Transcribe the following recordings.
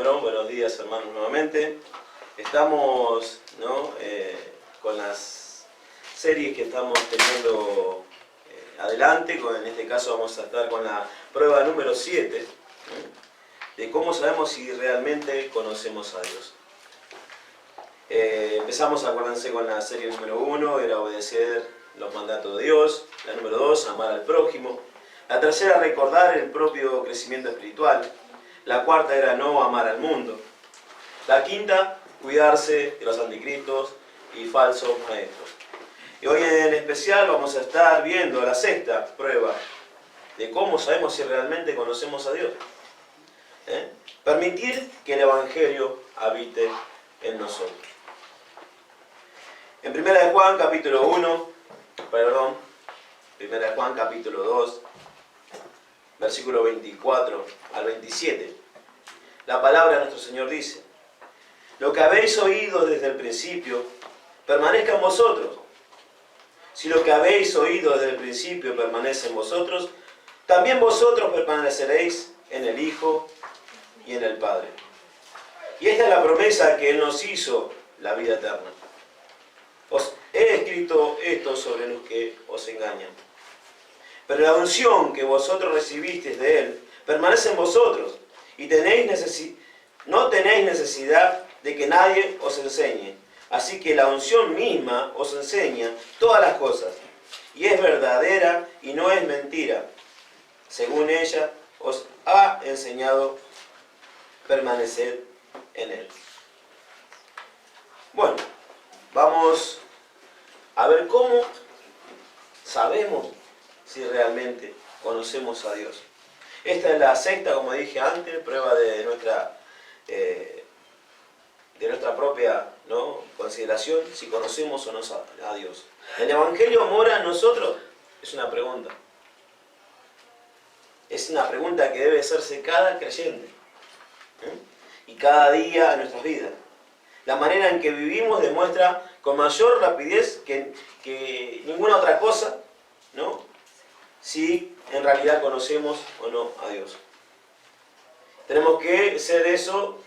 Bueno, buenos días hermanos nuevamente. Estamos con las series que estamos teniendo adelante. En este caso vamos a estar con la prueba número 7, de cómo sabemos si realmente conocemos a Dios. Empezamos, acuérdense, con la serie número 1, era obedecer los mandatos de Dios. La número 2, amar al prójimo. La tercera, recordar el propio crecimiento espiritual. La cuarta era no amar al mundo. La quinta, cuidarse de los anticristos y falsos maestros. Y hoy en especial vamos a estar viendo la sexta prueba de cómo sabemos si realmente conocemos a Dios. Permitir que el Evangelio habite en nosotros. En 1 de Juan capítulo 2, versículo 24 al 27, la palabra de nuestro Señor dice: lo que habéis oído desde el principio, permanezca en vosotros. Si lo que habéis oído desde el principio permanece en vosotros, también vosotros permaneceréis en el Hijo y en el Padre. Y esta es la promesa que Él nos hizo, la vida eterna. Os he escrito esto sobre los que os engañan. Pero la unción que vosotros recibisteis de Él permanece en vosotros, y no tenéis necesidad de que nadie os enseñe. Así que la unción misma os enseña todas las cosas, y es verdadera y no es mentira. Según ella os ha enseñado, permaneced en Él. Bueno, vamos a ver cómo sabemos si realmente conocemos a Dios. Esta es la sexta, como dije antes, prueba de nuestra propia consideración, si conocemos o no a Dios. ¿El Evangelio mora en nosotros? Es una pregunta. Es una pregunta que debe hacerse cada creyente. Y cada día en nuestras vidas. La manera en que vivimos demuestra con mayor rapidez que ninguna otra cosa, si en realidad conocemos o no a Dios. Tenemos que ser eso,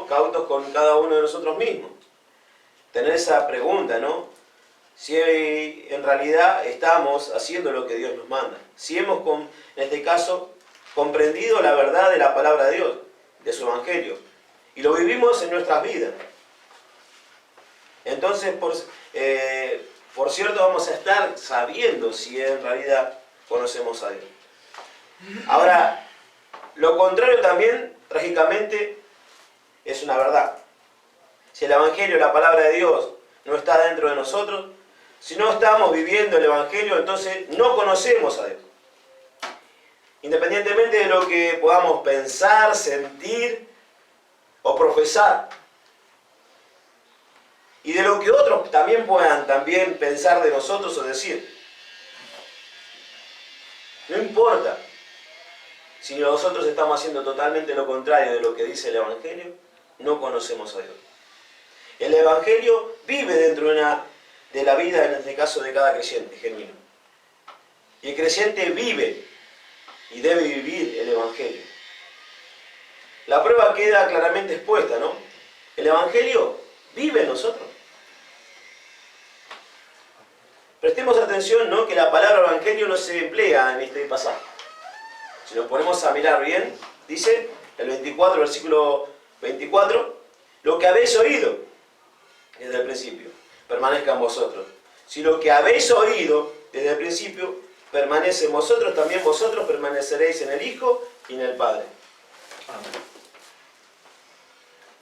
cautos con cada uno de nosotros mismos. Tener esa pregunta, si en realidad estamos haciendo lo que Dios nos manda. Si hemos, en este caso, comprendido la verdad de la palabra de Dios, de su Evangelio, y lo vivimos en nuestras vidas. Entonces, por cierto, vamos a estar sabiendo si en realidad conocemos a Dios. Ahora, lo contrario también, trágicamente, es una verdad. Si el Evangelio, la palabra de Dios, no está dentro de nosotros, si no estamos viviendo el Evangelio, entonces no conocemos a Dios. Independientemente de lo que podamos pensar, sentir o profesar. Y de lo que otros también puedan pensar de nosotros o decir. No importa si nosotros estamos haciendo totalmente lo contrario de lo que dice el Evangelio, no conocemos a Dios. El Evangelio vive dentro de la vida, en este caso, de cada creyente genuino. Y el creyente vive y debe vivir el Evangelio. La prueba queda claramente expuesta, El Evangelio vive en nosotros. Prestemos atención, que la palabra Evangelio no se emplea en este pasaje. Si nos ponemos a mirar bien, dice el 24, versículo 24, lo que habéis oído desde el principio, permanezca en vosotros. Si lo que habéis oído desde el principio permanece en vosotros, también vosotros permaneceréis en el Hijo y en el Padre. Amén.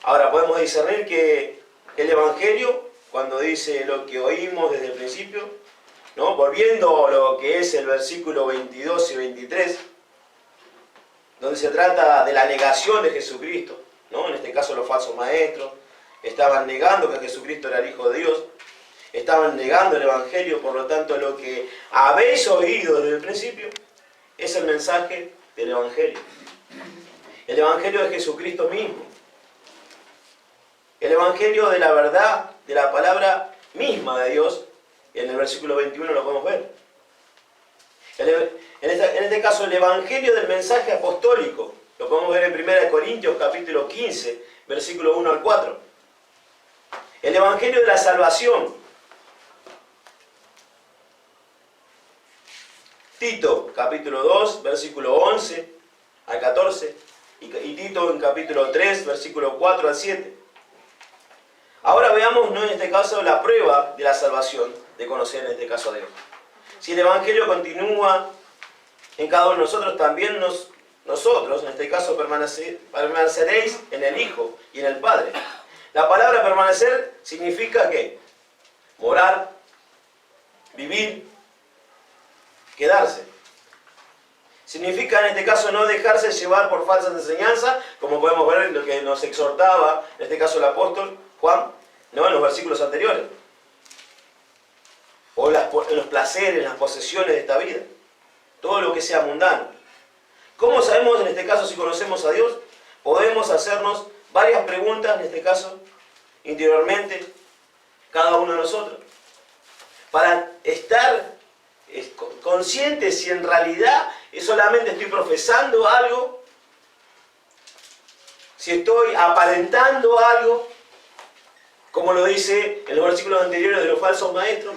Ahora podemos discernir que el Evangelio, cuando dice lo que oímos desde el principio, volviendo a lo que es el versículo 22 y 23, donde se trata de la negación de Jesucristo, en este caso los falsos maestros, estaban negando que Jesucristo era el Hijo de Dios, estaban negando el Evangelio, por lo tanto lo que habéis oído desde el principio es el mensaje del Evangelio. El Evangelio de Jesucristo mismo. El Evangelio de la verdad, de la palabra misma de Dios, en el versículo 21 lo podemos ver. En este caso, el Evangelio del mensaje apostólico, Lo podemos ver en 1 Corintios capítulo 15, versículo 1 al 4. El Evangelio de la Salvación. Tito capítulo 2, versículo 11 al 14. Y Tito en capítulo 3, versículo 4 al 7. Ahora veamos, ¿no?, en este caso, la prueba de la salvación, de conocer en este caso a Dios. Si el Evangelio continúa en cada uno de nosotros, también nosotros, en este caso, permaneceréis en el Hijo y en el Padre. La palabra permanecer significa ¿qué? Morar, vivir, quedarse. Significa en este caso no dejarse llevar por falsas enseñanzas, como podemos ver en lo que nos exhortaba, en este caso el apóstol Juan, ¿no?, en los versículos anteriores. O en los placeres, en las posesiones de esta vida. Todo lo que sea mundano. ¿Cómo sabemos en este caso si conocemos a Dios? Podemos hacernos varias preguntas, en este caso, interiormente, cada uno de nosotros. Para estar conscientes si en realidad solamente estoy profesando algo, si estoy aparentando algo, como lo dice en los versículos anteriores de los falsos maestros.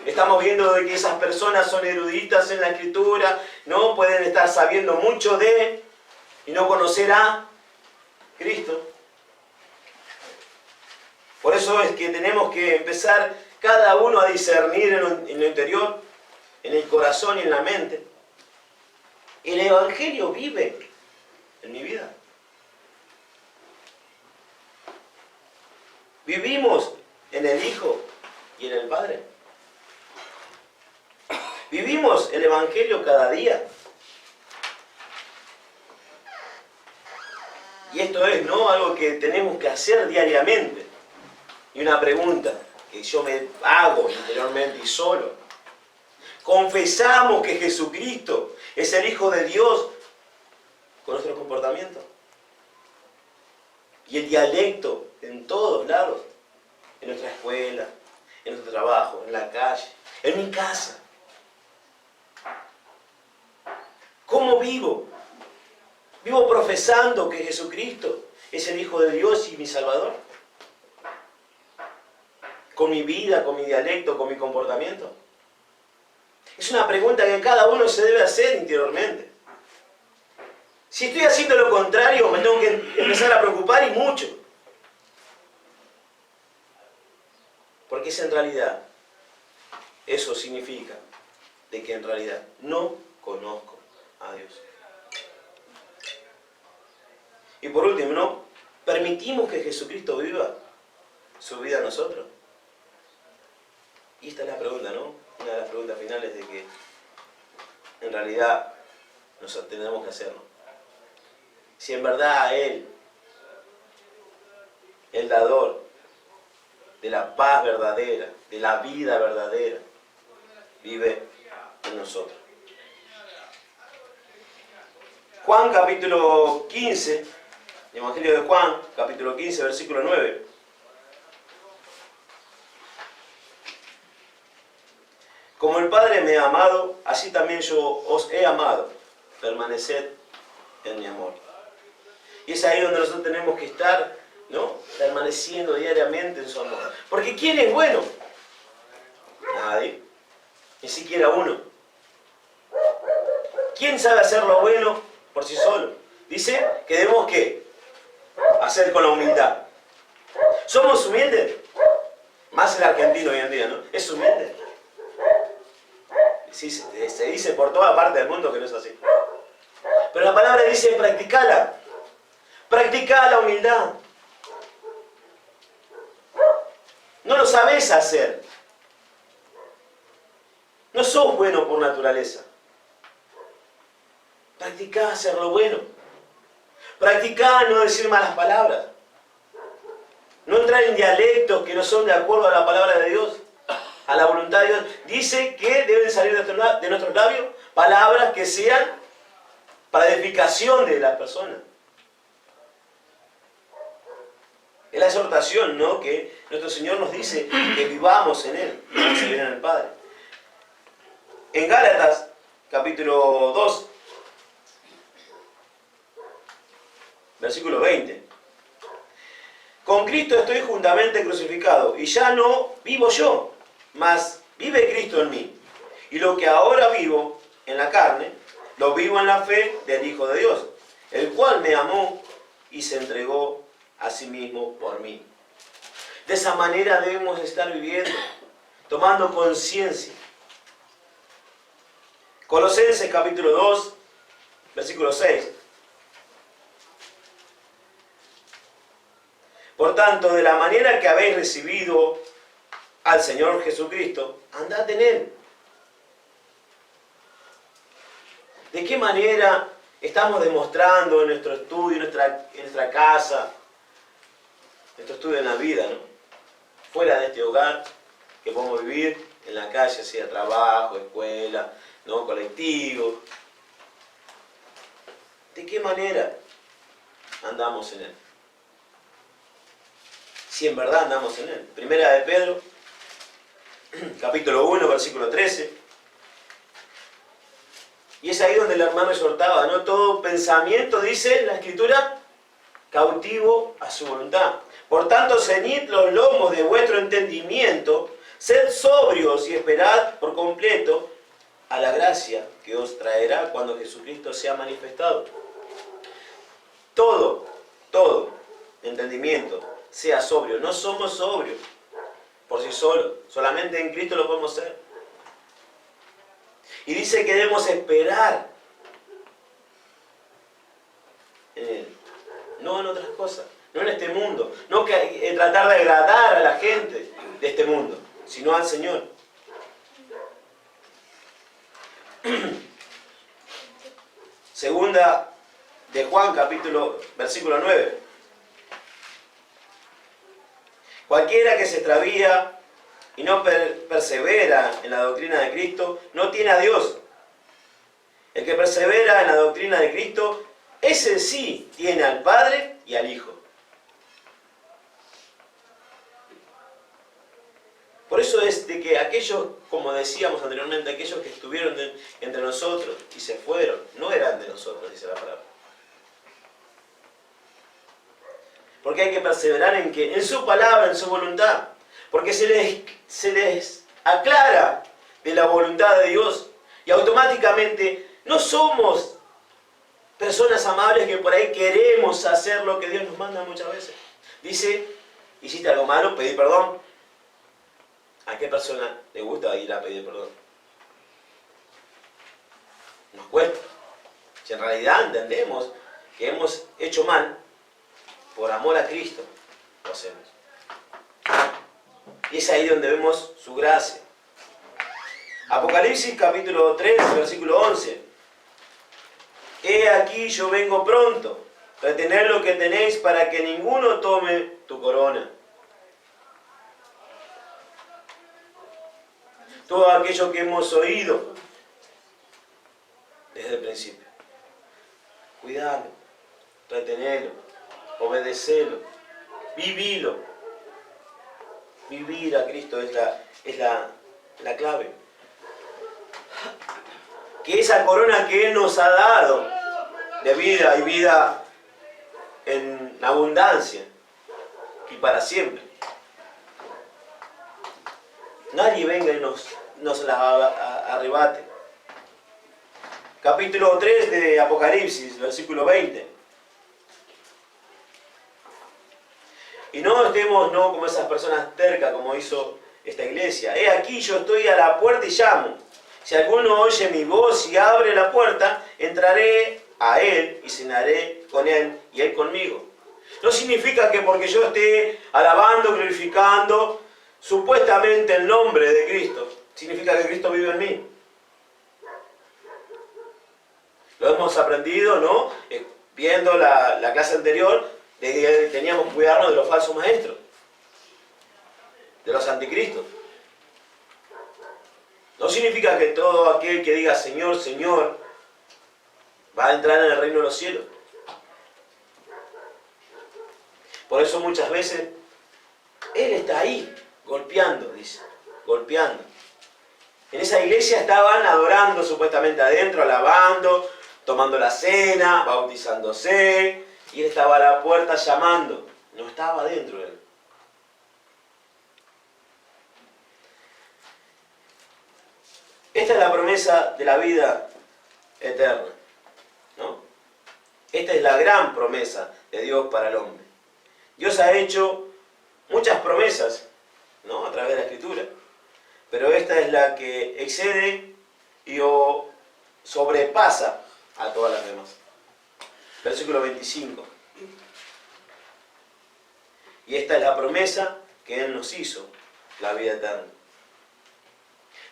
Estamos viendo de que esas personas son eruditas en la Escritura, no pueden estar sabiendo mucho de y no conocer a Cristo. Por eso es que tenemos que empezar cada uno a discernir en lo interior, en el corazón y en la mente. El Evangelio vive en mi vida. Vivimos en el Hijo y en el Padre. Vivimos el Evangelio cada día. Y esto es, ¿no?, algo que tenemos que hacer diariamente. Y una pregunta que yo me hago interiormente y solo. ¿Confesamos que Jesucristo es el Hijo de Dios con nuestro comportamiento? Y el dialecto en todos lados. En nuestra escuela, en nuestro trabajo, en la calle, en mi casa. ¿Cómo vivo? ¿Vivo profesando que Jesucristo es el Hijo de Dios y mi Salvador? ¿Con mi vida, con mi dialecto, con mi comportamiento? Es una pregunta que cada uno se debe hacer interiormente. Si estoy haciendo lo contrario, me tengo que empezar a preocupar y mucho. Porque en realidad, eso significa de que en realidad no conozco a Dios. Y por último, ¿no?, permitimos que Jesucristo viva su vida a nosotros. Y esta es la pregunta, ¿no? Una de las preguntas finales de que en realidad nos tenemos que hacernos. Si en verdad Él, el dador de la paz verdadera, de la vida verdadera, vive en nosotros. Juan capítulo 15, el Evangelio de Juan, capítulo 15, versículo 9. Como el Padre me ha amado, así también yo os he amado. Permaneced en mi amor. Y es ahí donde nosotros tenemos que estar, ¿no?, permaneciendo diariamente en su amor. Porque ¿quién es bueno? Nadie. Ni siquiera uno. ¿Quién sabe hacer lo bueno por sí solo? Dice que debemos ¿qué? Hacer con la humildad. ¿Somos humildes? Más el argentino hoy en día, ¿no? ¿Es humilde? Sí, se dice por toda parte del mundo que no es así. Pero la palabra dice practicala. Practica la humildad. No lo sabés hacer. No sos bueno por naturaleza. Practicá hacer lo bueno. Practicá no decir malas palabras. No entrar en dialectos que no son de acuerdo a la palabra de Dios, a la voluntad de Dios. Dice que deben salir de nuestros labios palabras que sean para edificación de las personas. Es la exhortación, ¿no?, que nuestro Señor nos dice que vivamos en Él, como se viene en el Padre. En Gálatas, capítulo 2, versículo 20. Con Cristo estoy juntamente crucificado, y ya no vivo yo, mas vive Cristo en mí. Y lo que ahora vivo en la carne, lo vivo en la fe del Hijo de Dios, el cual me amó y se entregó a sí mismo por mí. De esa manera debemos estar viviendo, tomando conciencia. Colosenses capítulo 2, versículo 6. Por tanto, de la manera que habéis recibido al Señor Jesucristo, andad en Él. ¿De qué manera estamos demostrando en nuestro estudio, en nuestra casa, nuestro estudio en la vida, ¿no? Fuera de este hogar que podemos vivir, en la calle, sea trabajo, escuela, ¿no? Colectivo? ¿De qué manera andamos en Él? Si en verdad andamos en Él. Primera de Pedro, capítulo 1, versículo 13. Y es ahí donde el hermano exhortaba, ¿no? Todo pensamiento, dice la Escritura, cautivo a su voluntad. Por tanto, ceñid los lomos de vuestro entendimiento, sed sobrios y esperad por completo a la gracia que os traerá cuando Jesucristo sea manifestado. Todo entendimiento, sea sobrio. No somos sobrios por sí solos, solamente en Cristo lo podemos ser. Y dice que debemos esperar en Él, no en otras cosas, no en este mundo, no que tratar de agradar a la gente de este mundo, sino al Señor. Segunda de Juan, versículo 9. Cualquiera que se extravía y no persevera en la doctrina de Cristo, no tiene a Dios. El que persevera en la doctrina de Cristo, ese sí tiene al Padre y al Hijo. Por eso es de que aquellos, como decíamos anteriormente, aquellos que estuvieron entre nosotros y se fueron, no eran de nosotros, dice la palabra. Porque hay que perseverar en qué? En su palabra, en su voluntad. Porque se les aclara de la voluntad de Dios. Y automáticamente no somos personas amables que por ahí queremos hacer lo que Dios nos manda muchas veces. Dice, hiciste algo malo, pedí perdón. ¿A qué persona le gusta ir a pedir perdón? Nos cuesta. Si en realidad entendemos que hemos hecho mal, por amor a Cristo lo hacemos. Y es ahí donde vemos su gracia. Apocalipsis capítulo 3, versículo 11. He aquí yo vengo pronto, retened lo que tenéis para que ninguno tome tu corona. Todo aquello que hemos oído desde el principio. Cuidadlo, retenedlo, obedecelo, vivilo. Vivir a Cristo es la clave. Que esa corona que Él nos ha dado de vida y vida en abundancia y para siempre, nadie venga y nos la arrebate. Capítulo 3 de Apocalipsis, versículo 20. Y no estemos como esas personas tercas como hizo esta iglesia. He aquí yo estoy a la puerta y llamo. Si alguno oye mi voz y abre la puerta, entraré a él y cenaré con él y él conmigo. No significa que porque yo esté alabando, glorificando supuestamente el nombre de Cristo, significa que Cristo vive en mí. Lo hemos aprendido, ¿no? Viendo la clase anterior, de que teníamos que cuidarnos de los falsos maestros, de los anticristos. No significa que todo aquel que diga Señor, Señor, va a entrar en el reino de los cielos. Por eso muchas veces Él está ahí, golpeando, dice, golpeando. En esa iglesia estaban adorando supuestamente adentro, alabando, tomando la cena, bautizándose, Y él estaba a la puerta llamando. No estaba dentro de él. Esta es la promesa de la vida eterna, ¿no? Esta es la gran promesa de Dios para el hombre. Dios ha hecho muchas promesas, ¿no?, a través de la Escritura, pero esta es la que excede y o sobrepasa a todas las demás. Versículo 25. Y esta es la promesa que Él nos hizo, la vida eterna.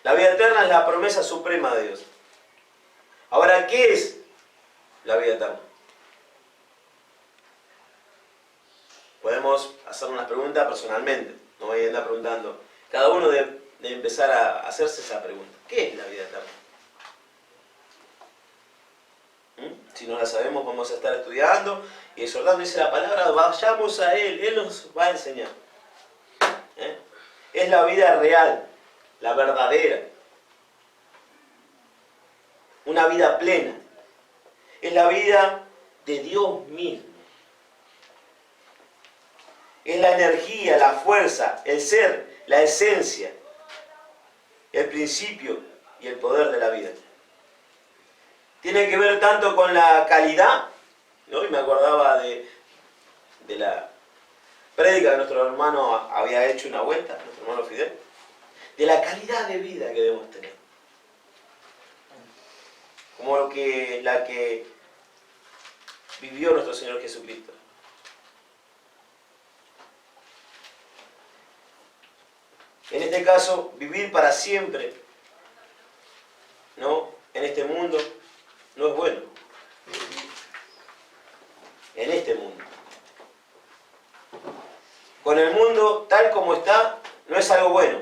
La vida eterna es la promesa suprema de Dios. Ahora, ¿qué es la vida eterna? Podemos hacer unas preguntas personalmente. No voy a andar preguntando. Cada uno debe empezar a hacerse esa pregunta. ¿Qué es la vida eterna? Si no la sabemos, vamos a estar estudiando y exhortando. Dice la palabra, vayamos a Él. Él nos va a enseñar. Es la vida real, la verdadera. Una vida plena. Es la vida de Dios mismo. Es la energía, la fuerza, el ser, la esencia, el principio y el poder de la vida. Tiene que ver tanto con la calidad, ¿no? Y me acordaba de la prédica que nuestro hermano había hecho una vuelta, nuestro hermano Fidel, de la calidad de vida que debemos tener. Como la que vivió nuestro Señor Jesucristo. En este caso, vivir para siempre, ¿no?, en este mundo, no es bueno. En este mundo. Con el mundo tal como está, no es algo bueno.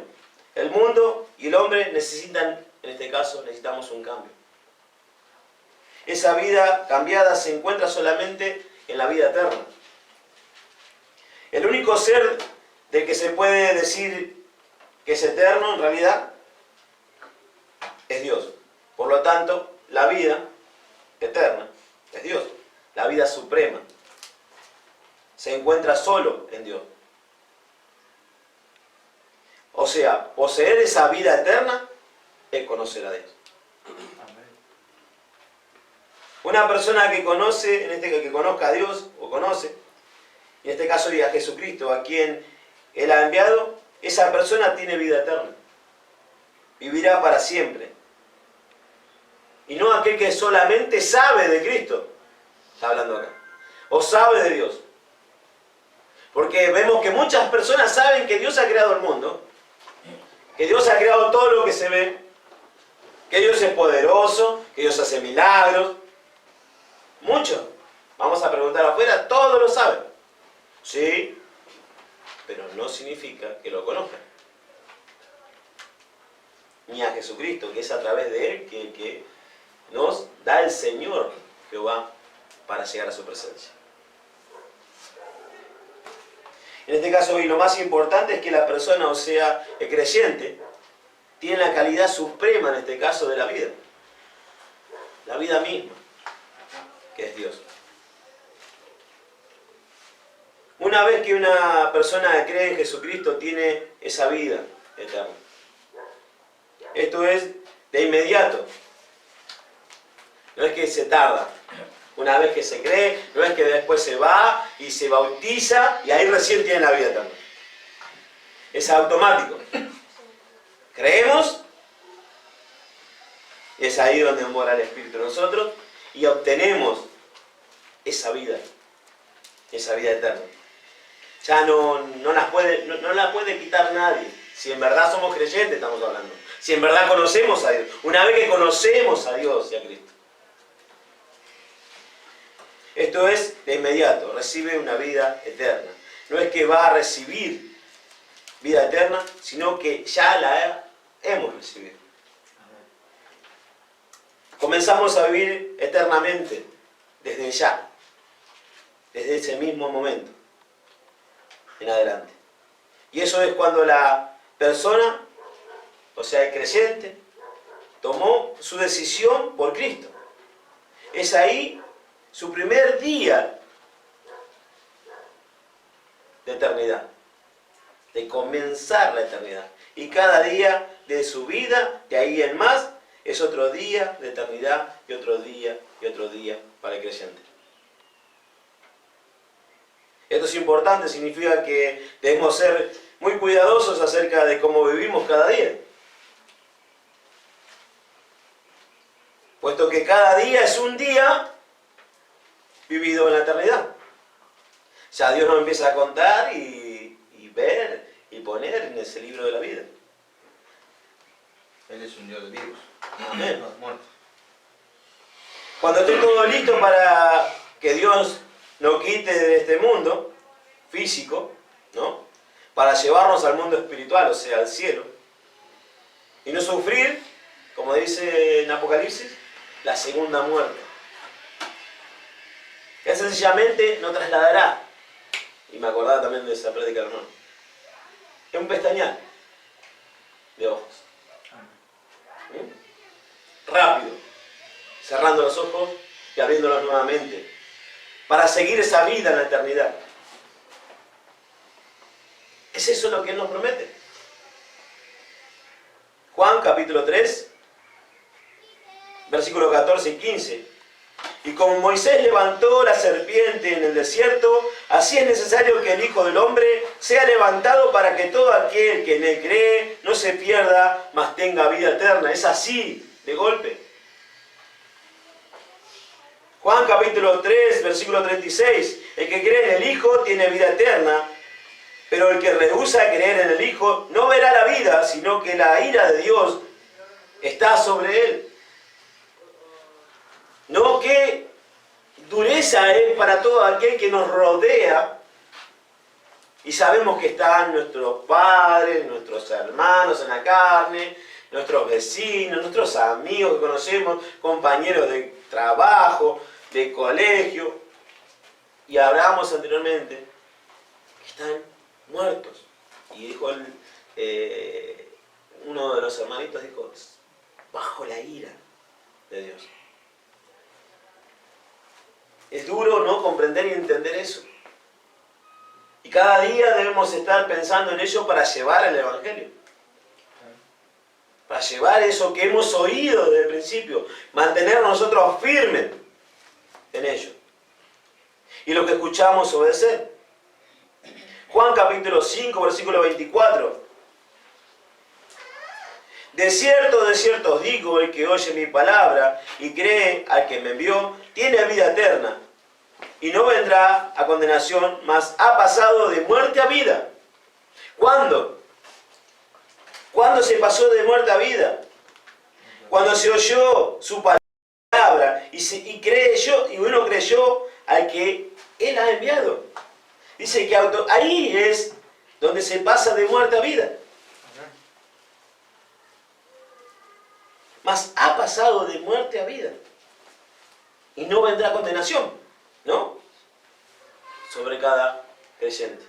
El mundo y el hombre necesitan, en este caso, necesitamos un cambio. Esa vida cambiada se encuentra solamente en la vida eterna. El único ser del que se puede decir que es eterno, en realidad, es Dios. Por lo tanto, la vida eterna es Dios. La vida suprema se encuentra solo en Dios. O sea, poseer esa vida eterna es conocer a Dios. Una persona que conoce, que conozca a Dios, o conoce, en este caso a Jesucristo, a quien Él ha enviado, esa persona tiene vida eterna. Vivirá para siempre. Y no aquel que solamente sabe de Cristo, está hablando acá, o sabe de Dios. Porque vemos que muchas personas saben que Dios ha creado el mundo, que Dios ha creado todo lo que se ve, que Dios es poderoso, que Dios hace milagros. Muchos. Vamos a preguntar afuera, todos lo saben. Sí, pero no significa que lo conozcan. Ni a Jesucristo, que es a través de Él que nos da el Señor Jehová para llegar a su presencia. En este caso, y lo más importante es que la persona, o sea, el creyente, tiene la calidad suprema, en este caso, de la vida. La vida misma, que es Dios. Una vez que una persona cree en Jesucristo, tiene esa vida eterna. Esto es de inmediato. No es que se tarda. Una vez que se cree, no es que después se va y se bautiza y ahí recién tiene la vida eterna. Es automático. Creemos y es ahí donde mora el Espíritu en nosotros y obtenemos esa vida eterna. Ya no la puede quitar nadie. Si en verdad somos creyentes, estamos hablando. Si en verdad conocemos a Dios. Una vez que conocemos a Dios y a Cristo. Esto es de inmediato, recibe una vida eterna. No es que va a recibir vida eterna, sino que ya la hemos recibido. Comenzamos a vivir eternamente, desde ya, desde ese mismo momento en adelante. Y eso es cuando la persona, o sea, el creyente, tomó su decisión por Cristo. Es ahí su primer día de eternidad, de comenzar la eternidad. Y cada día de su vida, de ahí en más, es otro día de eternidad y otro día para el creyente. Esto es importante, significa que debemos ser muy cuidadosos acerca de cómo vivimos cada día. Puesto que cada día es un día vivido en la eternidad. Ya Dios nos empieza a contar y ver y poner en ese libro de la vida. Él es un Dios de vivos, Amén. no de muertos. Cuando esté todo listo para que Dios nos quite de este mundo físico, ¿no? Para llevarnos al mundo espiritual, o sea, al cielo, y no sufrir, como dice en Apocalipsis, la segunda muerte. Él sencillamente nos trasladará, y me acordaba también de esa prédica, hermano, es un pestañear de ojos. Rápido, cerrando los ojos y abriéndolos nuevamente, para seguir esa vida en la eternidad. ¿Es eso lo que Él nos promete? Juan capítulo 3, versículos 14 y 15. Y como Moisés levantó la serpiente en el desierto, así es necesario que el Hijo del Hombre sea levantado para que todo aquel que en él cree no se pierda, mas tenga vida eterna. Es así, de golpe. Juan capítulo 3, versículo 36. El que cree en el Hijo tiene vida eterna, pero el que rehúsa creer en el Hijo no verá la vida, sino que la ira de Dios está sobre él. No, qué dureza es para todo aquel que nos rodea y sabemos que están nuestros padres, nuestros hermanos en la carne, nuestros vecinos, nuestros amigos que conocemos, compañeros de trabajo, de colegio, y hablamos anteriormente que están muertos. Y dijo uno de los hermanitos, dijo, bajo la ira de Dios. Es duro, ¿no?, comprender y entender eso. Y cada día debemos estar pensando en ello para llevar el Evangelio. Para llevar eso que hemos oído desde el principio. Mantener nosotros firmes en ello. Y lo que escuchamos obedecer. Juan capítulo 5, versículo 24. De cierto os digo, el que oye mi palabra y cree al que me envió, tiene vida eterna, y no vendrá a condenación, mas ha pasado de muerte a vida. ¿Cuándo? ¿Cuándo se pasó de muerte a vida? Cuando se oyó su palabra y uno creyó al que Él ha enviado. Dice que ahí es donde se pasa de muerte a vida. Mas ha pasado de muerte a vida. Y no vendrá condenación, ¿no?, sobre cada creyente.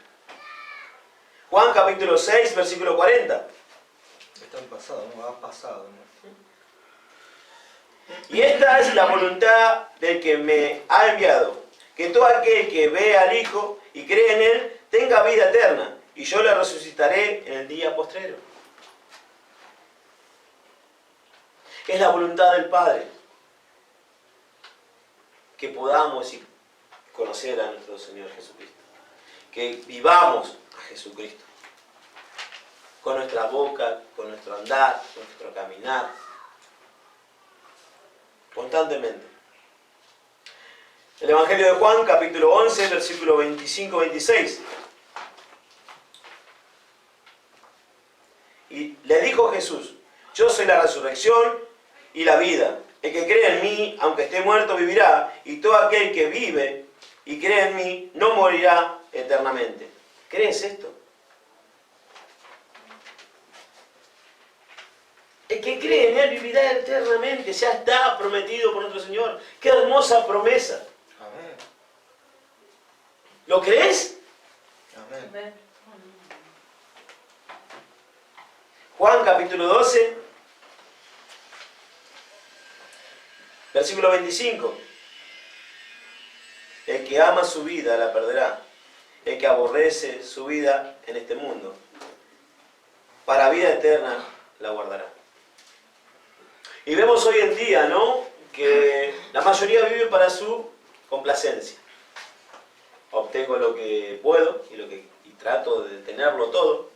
Juan capítulo 6, versículo 40. Está en pasado, no ha pasado, ¿no? Y esta es la voluntad del que me ha enviado, que todo aquel que ve al Hijo y cree en Él tenga vida eterna, y yo le resucitaré en el día postrero. Es la voluntad del Padre que podamos conocer a nuestro Señor Jesucristo, que vivamos a Jesucristo con nuestra boca, con nuestro andar, con nuestro caminar, constantemente. El Evangelio de Juan, capítulo 11, versículo 25-26. Y le dijo Jesús: yo soy la resurrección y la vida. El que cree en mí, aunque esté muerto, vivirá. Y todo aquel que vive y cree en mí, no morirá eternamente. ¿Crees esto? El que cree en Él vivirá eternamente. Ya está prometido por nuestro Señor. ¡Qué hermosa promesa! Amén. ¿Lo crees? Amén. Juan capítulo 12, versículo 25. El que ama su vida la perderá, el que aborrece su vida en este mundo, para vida eterna la guardará. Y vemos hoy en día, ¿no?, que la mayoría vive para su complacencia. Obtengo lo que puedo y trato de tenerlo todo,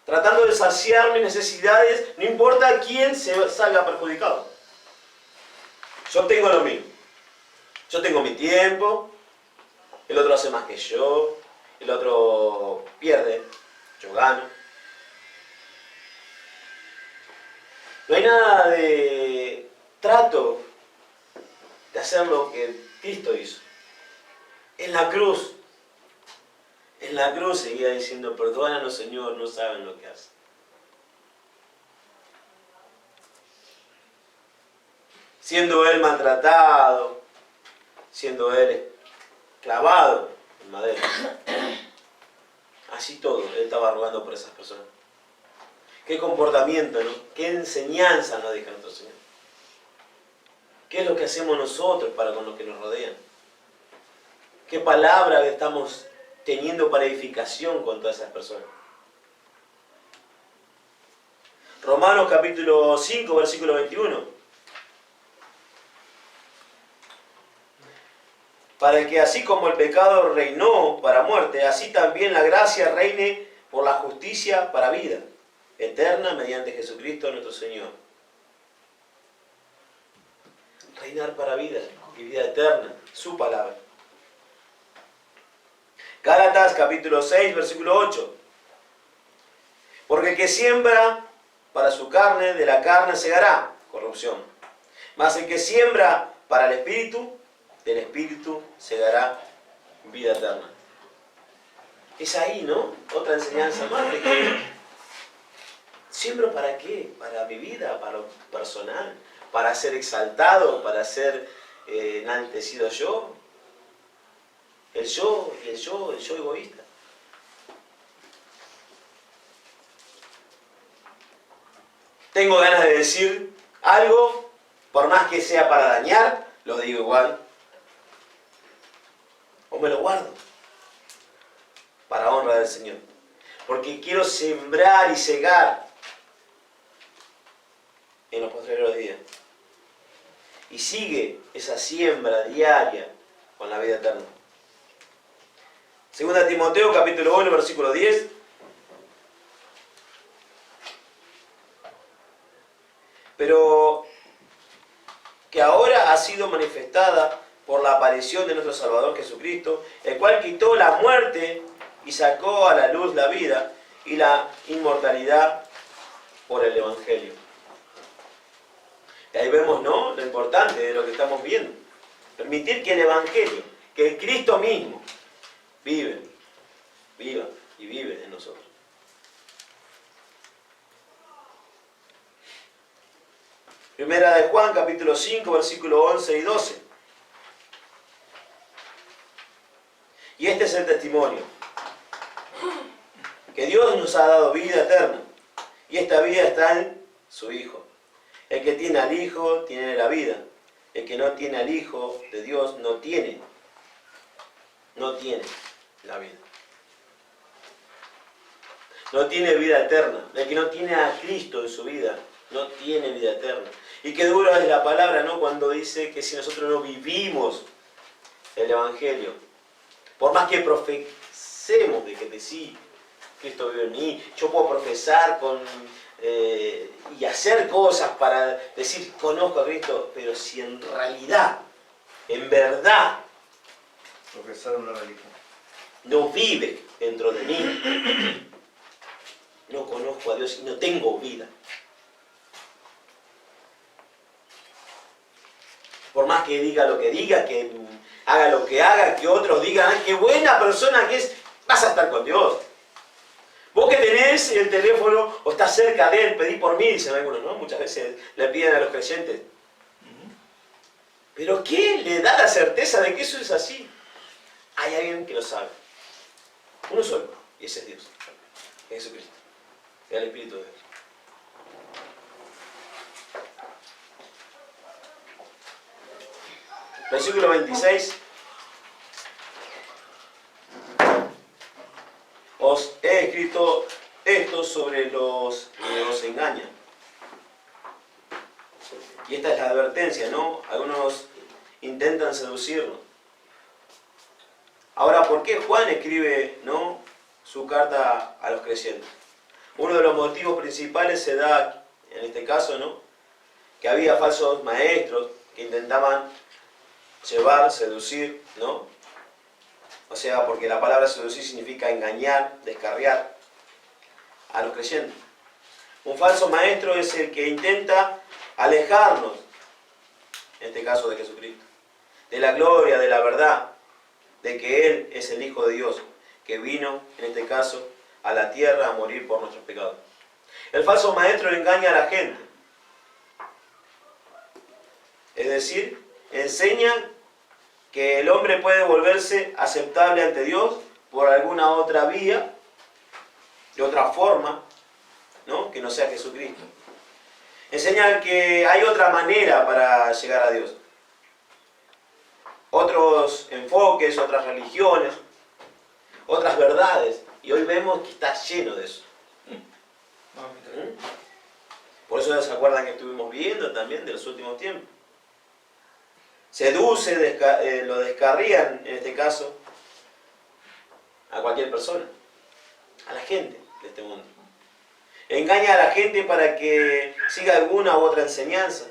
tratando de saciar mis necesidades, no importa quién se salga perjudicado. Yo tengo lo mío. Yo tengo mi tiempo, el otro hace más que yo, el otro pierde, yo gano. No hay nada de trato de hacer lo que Cristo hizo. En la cruz seguía diciendo, perdónanos, Señor, no saben lo que hacen. Siendo Él maltratado, siendo Él clavado en madera. Así todo, Él estaba rogando por esas personas. ¿Qué comportamiento, no? ¿Qué enseñanza nos deja nuestro Señor? ¿Qué es lo que hacemos nosotros para con los que nos rodean? ¿Qué palabra estamos teniendo para edificación con todas esas personas? Romanos capítulo 5, versículo 21. Para que así como el pecado reinó para muerte, así también la gracia reine por la justicia para vida eterna mediante Jesucristo nuestro Señor. Reinar para vida y vida eterna, su palabra. Gálatas capítulo 6, versículo 8. Porque el que siembra para su carne, de la carne segará corrupción. Mas el que siembra para el Espíritu, del Espíritu segará vida eterna. Es ahí, ¿no? Otra enseñanza más de que siembro para qué, para mi vida, para lo personal, para ser exaltado, para ser enaltecido yo. El yo egoísta. Tengo ganas de decir algo, por más que sea para dañar, lo digo igual. O me lo guardo para honra del Señor. Porque quiero sembrar y cegar en los posteriores días. Y sigue esa siembra diaria con la vida eterna. Segunda Timoteo capítulo 1, versículo 10. Pero que ahora ha sido manifestada por la aparición de nuestro Salvador Jesucristo, el cual quitó la muerte y sacó a la luz la vida y la inmortalidad por el Evangelio. Y ahí vemos, ¿no?, lo importante de lo que estamos viendo. Permitir que el Evangelio, que el Cristo mismo, viva y vive en nosotros. Primera de Juan, capítulo 5, versículo 11 y 12. Y este es el testimonio, que Dios nos ha dado vida eterna, y esta vida está en su Hijo. El que tiene al Hijo tiene la vida. El que no tiene al Hijo de Dios no tiene la vida. No tiene vida eterna. El que no tiene a Cristo en su vida no tiene vida eterna. Y qué dura es la palabra, ¿no?, cuando dice que si nosotros no vivimos el Evangelio, por más que profesemos de que sí, Cristo vive en mí, yo puedo profesar y hacer cosas para decir conozco a Cristo, pero si en realidad, en verdad, Profesar una religión. no vive dentro de mí, no conozco a Dios y no tengo vida. Por más que diga lo que diga, que haga lo que haga, que otros digan, ¡ay, qué buena persona que es! Vas a estar con Dios. Vos que tenés el teléfono o estás cerca de él, pedí por mí, dicen algunos, ¿no? Muchas veces le piden a los creyentes. ¿Pero qué le da la certeza de que eso es así? Hay alguien que lo sabe. Uno solo, y ese es Dios. Es Jesucristo. Es el Espíritu de Dios. Versículo 26. escrito esto sobre los que os engañan. Y esta es la advertencia, ¿no? Algunos intentan seducirnos. Ahora, ¿por qué Juan escribe, ¿no?, su carta a los creyentes? Uno de los motivos principales se da, en este caso, ¿no?, que había falsos maestros que intentaban llevar, seducir, ¿no? O sea, porque la palabra seducir significa engañar, descarriar a los creyentes. Un falso maestro es el que intenta alejarnos, en este caso de Jesucristo, de la gloria, de la verdad, de que Él es el Hijo de Dios, que vino, en este caso, a la tierra a morir por nuestros pecados. El falso maestro engaña a la gente. Es decir, enseña que el hombre puede volverse aceptable ante Dios por alguna otra vía, de otra forma, ¿no?, que no sea Jesucristo. Enseña que hay otra manera para llegar a Dios. Otros enfoques, otras religiones, otras verdades. Y hoy vemos que está lleno de eso. Por eso se acuerdan que estuvimos viendo también de los últimos tiempos. Seduce, lo descarrían, en este caso, a cualquier persona, a la gente de este mundo. Engaña a la gente para que siga alguna u otra enseñanza.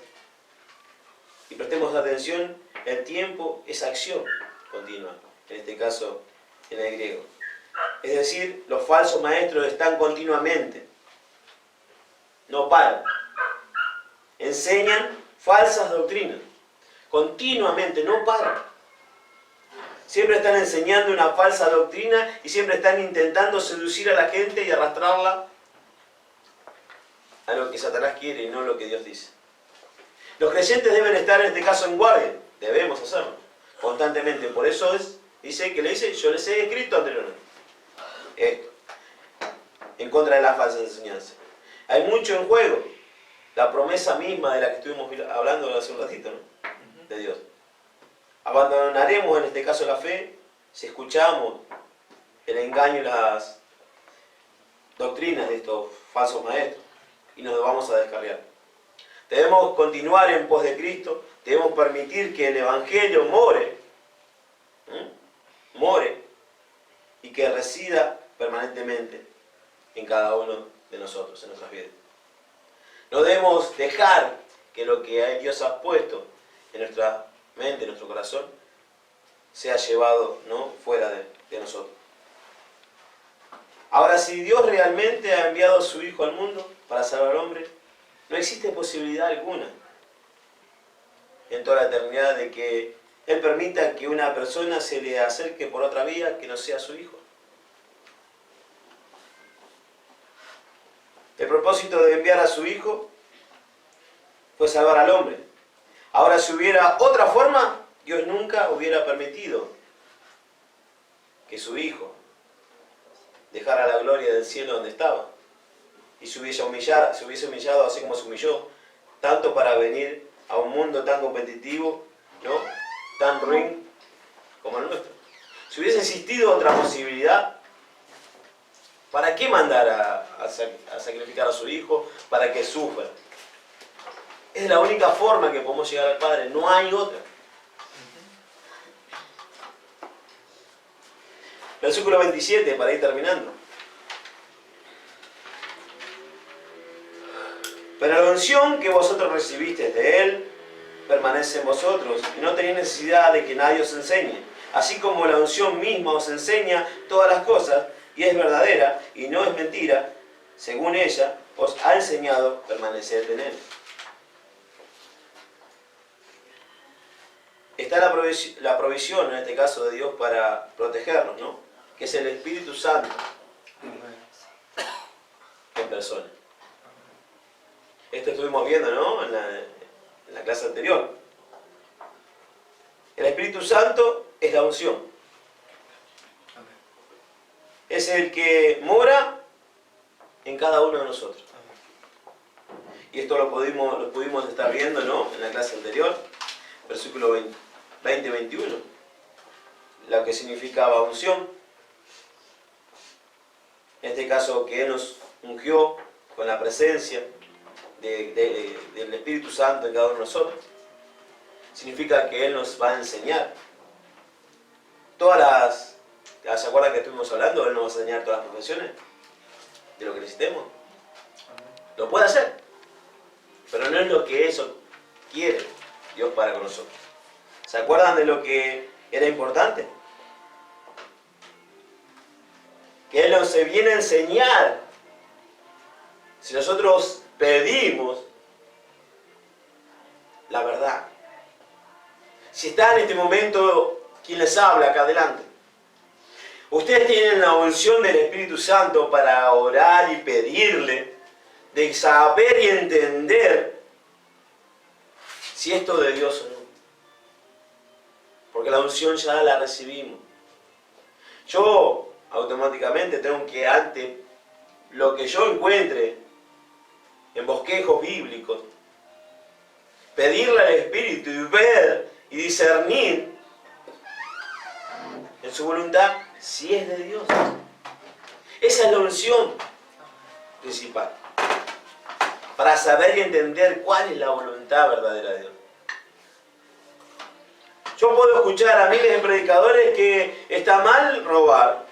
Y prestemos atención, el tiempo es acción continua, en este caso en el griego. Es decir, los falsos maestros están continuamente, no paran. Enseñan falsas doctrinas, continuamente, no paran. Siempre están enseñando una falsa doctrina y siempre están intentando seducir a la gente y arrastrarla a lo que Satanás quiere y no lo que Dios dice. Los creyentes deben estar en este caso en guardia, debemos hacerlo constantemente. Por eso dice que le dice, yo les he escrito anteriormente esto, en contra de las falsas enseñanzas. Hay mucho en juego, la promesa misma de la que estuvimos hablando hace un ratito, ¿no?, de Dios. Abandonaremos en este caso la fe si escuchamos el engaño y las doctrinas de estos falsos maestros y nos vamos a descarriar. Debemos continuar en pos de Cristo, debemos permitir que el Evangelio more y que resida permanentemente en cada uno de nosotros, en nuestras vidas. No debemos dejar que lo que Dios ha puesto en nuestra mente, en nuestro corazón, sea llevado, ¿no?, fuera de nosotros. Ahora, si Dios realmente ha enviado a su Hijo al mundo para salvar al hombre, no existe posibilidad alguna en toda la eternidad de que Él permita que una persona se le acerque por otra vía que no sea su Hijo. El propósito de enviar a su Hijo fue salvar al hombre. Ahora, si hubiera otra forma, Dios nunca hubiera permitido que su Hijo dejara la gloria del cielo donde estaba y se hubiese humillado así como se humilló, tanto para venir a un mundo tan competitivo, ¿no?, tan ruin como el nuestro. Si hubiese existido otra posibilidad, ¿para qué mandar a sacrificar a su Hijo para que sufra? Es la única forma que podemos llegar al Padre, no hay otra. Versículo 27, para ir terminando. Pero la unción que vosotros recibisteis de Él permanece en vosotros, y no tenéis necesidad de que nadie os enseñe. Así como la unción misma os enseña todas las cosas, y es verdadera, y no es mentira, según ella os ha enseñado, permaneced en Él. Está la provisión, en este caso, de Dios para protegernos, ¿no?, que es el Espíritu Santo en persona. Esto estuvimos viendo, ¿no?, en la clase anterior. El Espíritu Santo es la unción. Es el que mora en cada uno de nosotros. Y esto lo pudimos estar viendo, ¿no?, en la clase anterior, versículo 20-21, lo que significaba unción. En este caso, que Él nos ungió con la presencia del Espíritu Santo en cada uno de nosotros. Significa que Él nos va a enseñar. ¿Se acuerdan que estuvimos hablando? Él nos va a enseñar todas las profesiones de lo que necesitemos. Lo puede hacer, pero no es lo que eso quiere Dios para con nosotros. ¿Se acuerdan de lo que era importante? Que Él nos viene a enseñar. Si nosotros pedimos la verdad. Si está en este momento quien les habla acá adelante, ustedes tienen la unción del Espíritu Santo para orar y pedirle, de saber y entender si esto es de Dios o no. Porque la unción ya la recibimos. Yo automáticamente tengo que, ante lo que yo encuentre en bosquejos bíblicos, pedirle al Espíritu y ver y discernir en su voluntad si es de Dios. Esa es la unción principal, para saber y entender cuál es la voluntad verdadera de Dios. Yo puedo escuchar a miles de predicadores que está mal robar,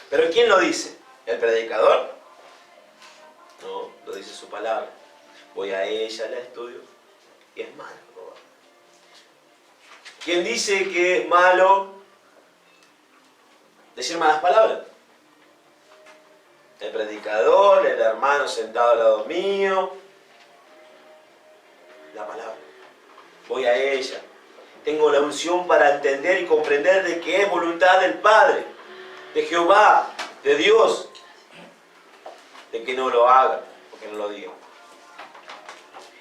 pero ¿quién lo dice? ¿El predicador? No, lo dice su palabra. Voy a ella, la estudio, y es malo robar. ¿Quién dice que es malo decir malas palabras? El predicador, el hermano sentado al lado mío. La palabra. Voy a ella. Tengo la unción para entender y comprender de que es voluntad del Padre, de Jehová, de Dios, de que no lo haga, porque no lo diga.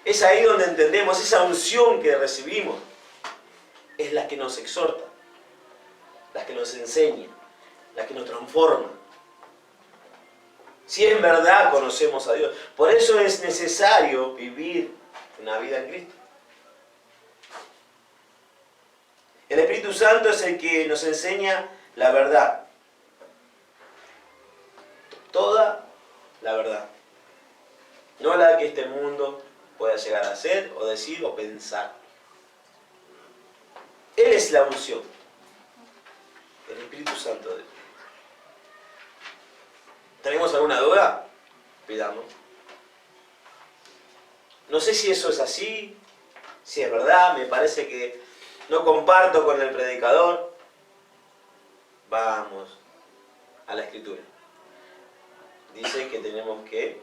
Es ahí donde entendemos esa unción que recibimos. Es la que nos exhorta, la que nos enseña, la que nos transforma. Si en verdad conocemos a Dios. Por eso es necesario vivir una vida en Cristo. El Espíritu Santo es el que nos enseña la verdad. Toda la verdad. No la que este mundo pueda llegar a ser, o decir, o pensar. Él es la unción. El Espíritu Santo de Dios. ¿Tenemos alguna duda? Pidamos. No sé si eso es así, si es verdad, me parece que no comparto con el predicador. Vamos a la Escritura. Dice que tenemos que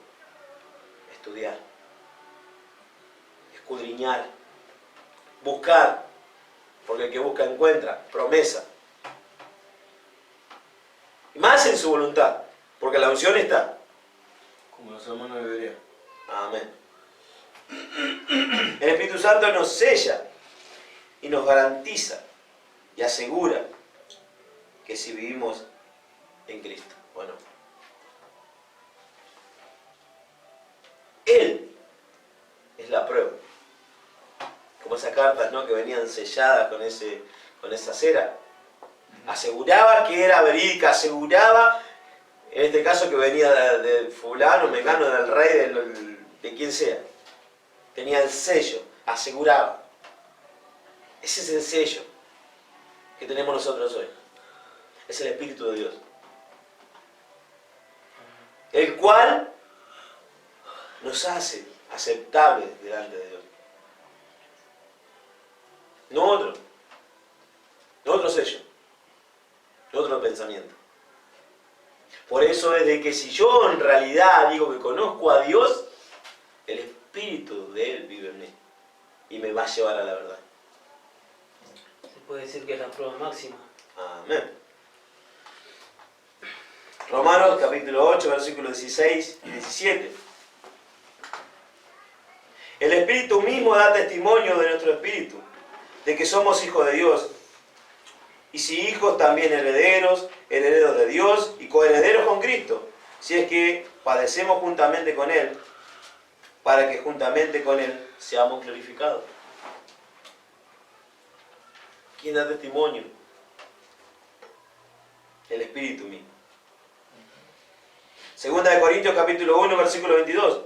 estudiar, escudriñar, buscar, porque el que busca encuentra, promesa. Y más en su voluntad, porque la unción está. Como los hermanos de Berea. Amén. El Espíritu Santo nos sella y nos garantiza y asegura que si vivimos en Cristo, bueno, Él es la prueba. Como esas cartas, ¿no?, que venían selladas con esa cera. Aseguraba que era verídica, aseguraba, en este caso, que venía de fulano, mecano, del rey, de quien sea. Tenía el sello, aseguraba. Ese es el sello que tenemos nosotros hoy. Es el Espíritu de Dios. El cual nos hace aceptables delante de Dios. No otro sello, no otro pensamiento. Por eso es de que si yo en realidad digo que conozco a Dios, el Espíritu de Él vive en mí y me va a llevar a la verdad. Se puede decir que es la prueba máxima. Amén. Romanos capítulo 8, versículos 16 y 17. El Espíritu mismo da testimonio de nuestro espíritu, de que somos hijos de Dios. Y si hijos, también herederos, herederos de Dios y coherederos con Cristo, si es que padecemos juntamente con Él, para que juntamente con Él seamos glorificados. ¿Quién da testimonio? El Espíritu mismo. Segunda de Corintios capítulo 1, versículo 22.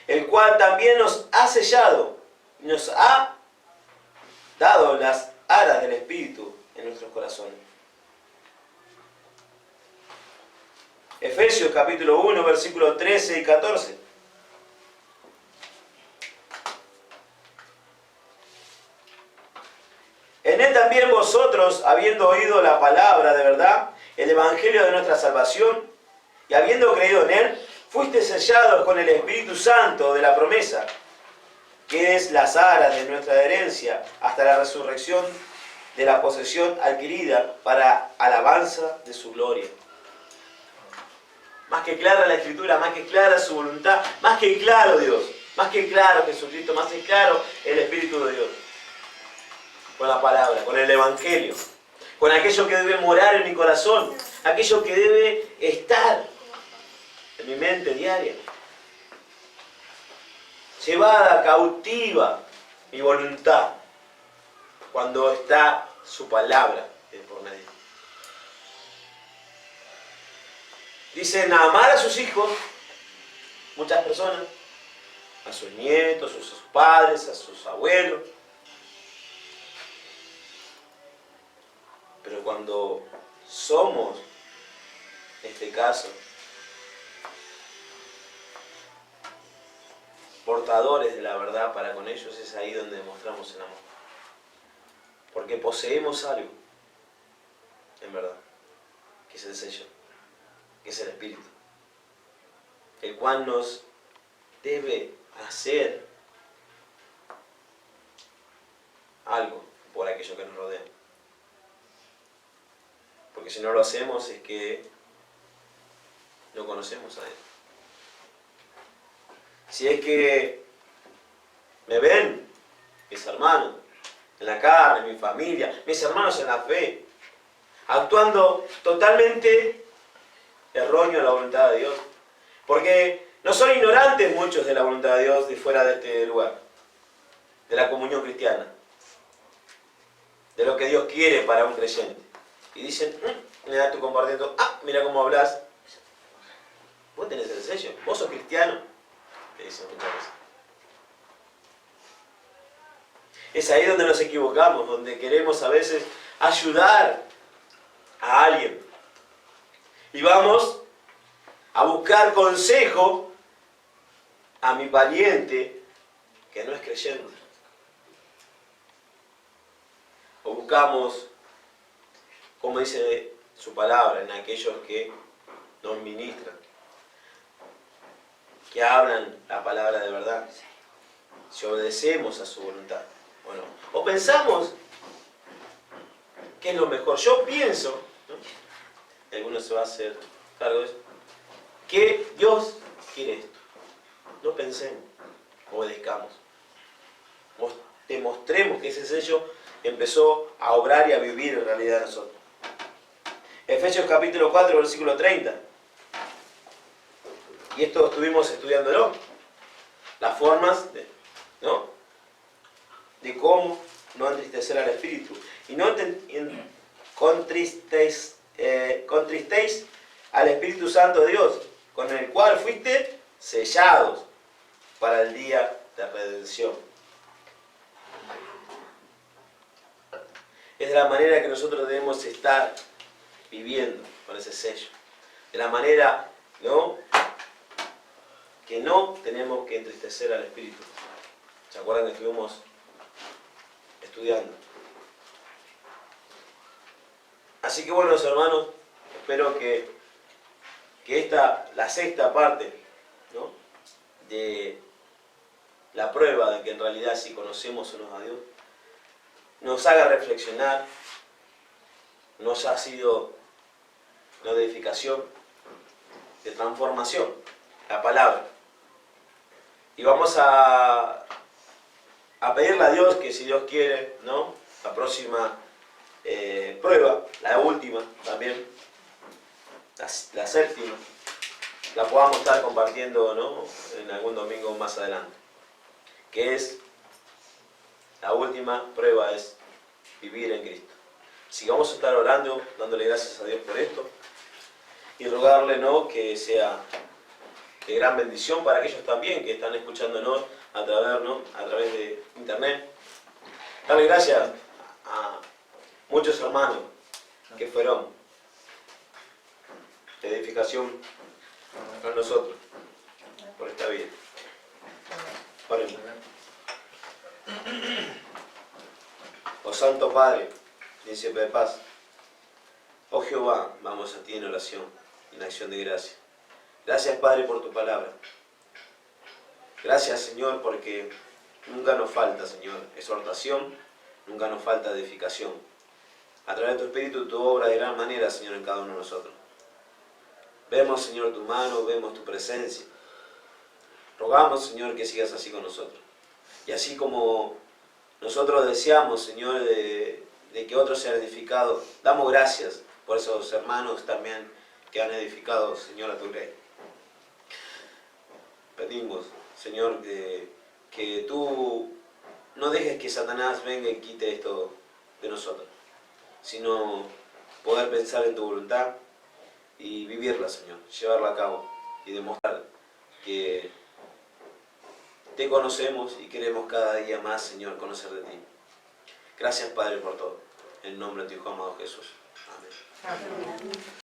El cual también nos ha sellado, nos ha dado las aras del Espíritu en nuestros corazones. Efesios capítulo 1, versículos 13 y 14. En él también vosotros, habiendo oído la palabra de verdad, el evangelio de nuestra salvación, y habiendo creído en él, fuisteis sellados con el Espíritu Santo de la promesa, que es las aras de nuestra herencia, hasta la resurrección de la posesión adquirida para alabanza de su gloria. Más que clara la Escritura, más que clara su voluntad, más que claro Dios, más que claro Jesucristo, más que claro el Espíritu de Dios. Con la palabra, con el Evangelio, con aquello que debe morar en mi corazón, aquello que debe estar en mi mente diaria. Llevada cautiva mi voluntad cuando está su palabra de por medio. Dicen amar a sus hijos, muchas personas, a sus nietos, a sus padres, a sus abuelos. Pero cuando somos, en este caso, portadores de la verdad para con ellos, es ahí donde demostramos el amor. Porque poseemos algo, en verdad, que es el sello, que es el Espíritu, el cual nos debe hacer algo por aquello que nos rodea. Porque si no lo hacemos es que no conocemos a Él. Si es que me ven mis hermanos en la carne, mi familia, mis hermanos en la fe, actuando totalmente erróneo a la voluntad de Dios. Porque no son ignorantes muchos de la voluntad de Dios de fuera de este lugar, de la comunión cristiana, de lo que Dios quiere para un creyente. Y dicen, mira tu comportamiento, mira cómo hablas. Vos tenés el sello, vos sos cristiano. Le dicen muchas veces. Es ahí donde nos equivocamos, donde queremos a veces ayudar a alguien. Y vamos a buscar consejo a mi pariente que no es creyente. O buscamos, como dice su palabra, en aquellos que nos ministran, que hablan la palabra de verdad, si obedecemos a su voluntad o no. O pensamos que es lo mejor. Yo pienso, ¿no? Algunos se va a hacer cargo de eso, que Dios quiere esto. No pensemos, obedezcamos. Demostremos que ese sello empezó a obrar y a vivir en realidad en nosotros. Efesios capítulo 4, versículo 30. Y esto estuvimos estudiándolo. Las formas ¿no? de cómo no entristecer al Espíritu. Y no contristéis al Espíritu Santo de Dios, con el cual fuiste sellados para el día de redención. Es de la manera que nosotros debemos estar viviendo con ese sello. De la manera, ¿no?, que no tenemos que entristecer al Espíritu. ¿Se acuerdan que estuvimos estudiando? Así que bueno, hermanos, espero que la sexta parte, ¿no?, de la prueba de que en realidad sí conocemos o no a Dios, nos haga reflexionar, nos ha sido una edificación, de transformación, la palabra. Y vamos a pedirle a Dios que, si Dios quiere, ¿no?, la próxima prueba, la última también, la séptima, la podamos estar compartiendo, ¿no?, en algún domingo más adelante. Que es, la última prueba es vivir en Cristo. Así que vamos a estar orando, dándole gracias a Dios por esto. y rogarle, ¿no?, que sea de gran bendición para aquellos también que están escuchándonos a través de internet. Darle gracias a muchos hermanos que fueron de edificación para nosotros por esta vida. Oremos. Oh Santo Padre, príncipe de paz, oh Jehová, vamos a ti en oración, en acción de gracia. Gracias, Padre, por tu palabra. Gracias, Señor, porque nunca nos falta, Señor, exhortación, nunca nos falta edificación. A través de tu Espíritu, tu obra de gran manera, Señor, en cada uno de nosotros. Vemos, Señor, tu mano, vemos tu presencia. Rogamos, Señor, que sigas así con nosotros. Y así como nosotros deseamos, Señor, de que otros sean edificados, damos gracias por esos hermanos también que han edificado, Señor, a tu grey. Pedimos, Señor, que tú no dejes que Satanás venga y quite esto de nosotros, sino poder pensar en tu voluntad y vivirla, Señor, llevarla a cabo y demostrar que te conocemos y queremos cada día más, Señor, conocer de ti. Gracias, Padre, por todo. En nombre de tu Hijo amado Jesús. Amén. Amén.